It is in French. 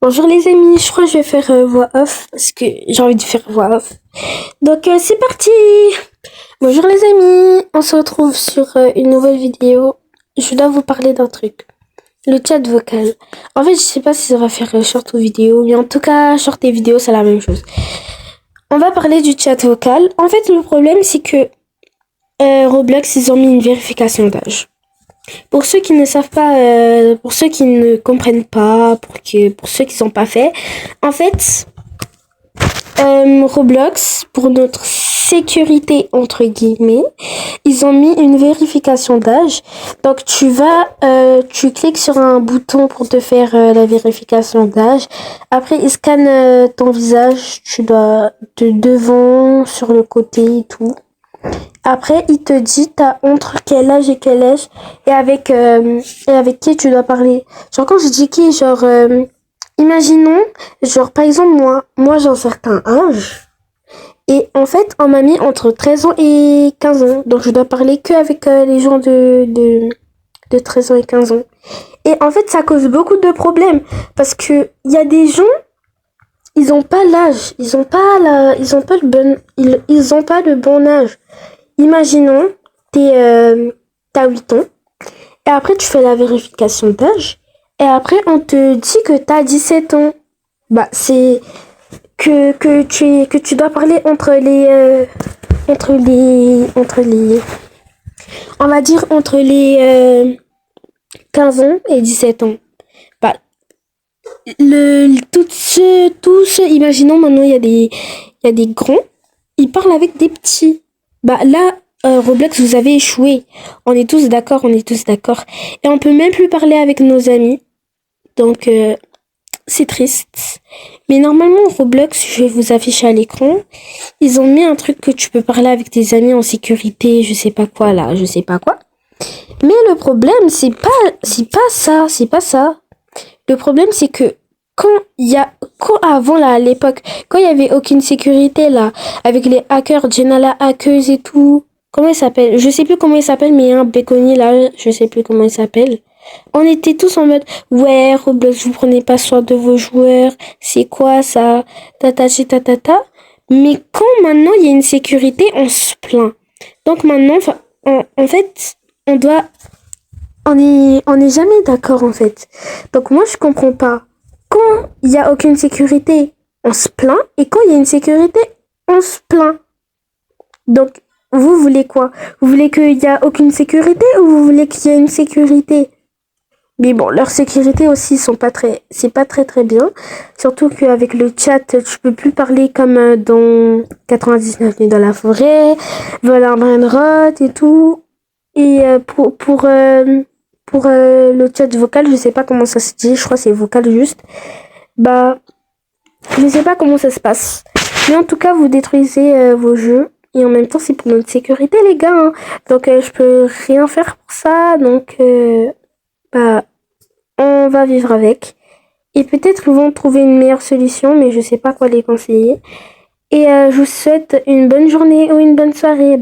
Bonjour les amis, je crois que je vais faire voix off parce que j'ai envie de faire voix off. Donc c'est parti. Bonjour les amis, on se retrouve sur une nouvelle vidéo. Je dois vous parler d'un truc. Le chat vocal. En fait, je sais pas si ça va faire short ou vidéo, mais en tout cas, short et vidéo, c'est la même chose. On va parler du chat vocal. En fait, le problème, c'est que Roblox, ils ont mis une vérification d'âge. Pour ceux qui ne savent pas, pour ceux qui ne comprennent pas, pour ceux qui n'ont pas fait, en fait, Roblox, pour notre sécurité entre guillemets, ils ont mis une vérification d'âge. Donc tu cliques sur un bouton pour te faire la vérification d'âge. Après ils scannent ton visage, tu dois de devant, sur le côté et tout. Après, il te dit t'as entre quel âge et quel âge et avec qui tu dois parler. Genre quand je dis qui, genre imaginons, genre par exemple moi j'ai un certain âge et en fait on m'a mis entre 13 ans et 15 ans. Donc je dois parler que avec les gens de 13 ans et 15 ans. Et en fait ça cause beaucoup de problèmes parce que il y a des gens, ils ont pas l'âge, ils ont pas le bon âge. Imaginons, t'as 8 ans, et après tu fais la vérification d'âge, et après on te dit que t'as 17 ans. Bah, c'est que tu dois parler on va dire entre les 15 ans et 17 ans. Bah, tous ceux, imaginons maintenant il y a des grands, ils parlent avec des petits. Bah là, Roblox, vous avez échoué. On est tous d'accord, on est tous d'accord. Et on peut même plus parler avec nos amis. Donc, c'est triste. Mais normalement, Roblox, je vais vous afficher à l'écran. Ils ont mis un truc que tu peux parler avec tes amis en sécurité, je sais pas quoi là, je sais pas quoi. Mais le problème, c'est pas ça. Le problème, c'est que quand avant là, à l'époque, quand il y avait aucune sécurité là, avec les hackers, Jenna la hackeuse et tout, comment il s'appelle? Je sais plus comment il s'appelle, mais un béconnier là, je sais plus comment il s'appelle. On était tous en mode, ouais, Roblox, vous prenez pas soin de vos joueurs, c'est quoi ça? Tata. Mais quand maintenant il y a une sécurité, on se plaint. Donc maintenant, en fait, on est jamais d'accord en fait. Donc moi je comprends pas. Quand il y a aucune sécurité, on se plaint, et quand il y a une sécurité, on se plaint. Donc vous voulez quoi? Vous voulez qu'il y a aucune sécurité ou vous voulez qu'il y ait une sécurité? Mais bon, leur sécurité aussi c'est pas très bien. Surtout qu'avec le chat, tu peux plus parler comme dans 99 nuits dans la forêt, voilà, Brainrot et tout. Et pour le chat vocal, je sais pas comment ça se dit, je crois que c'est vocal juste. Bah, je sais pas comment ça se passe. Mais en tout cas, vous détruisez vos jeux. Et en même temps, c'est pour notre sécurité, les gars. Hein. Donc, je peux rien faire pour ça. Donc, bah, on va vivre avec. Et peut-être qu'ils vont trouver une meilleure solution, mais je sais pas quoi les conseiller. Et je vous souhaite une bonne journée ou une bonne soirée.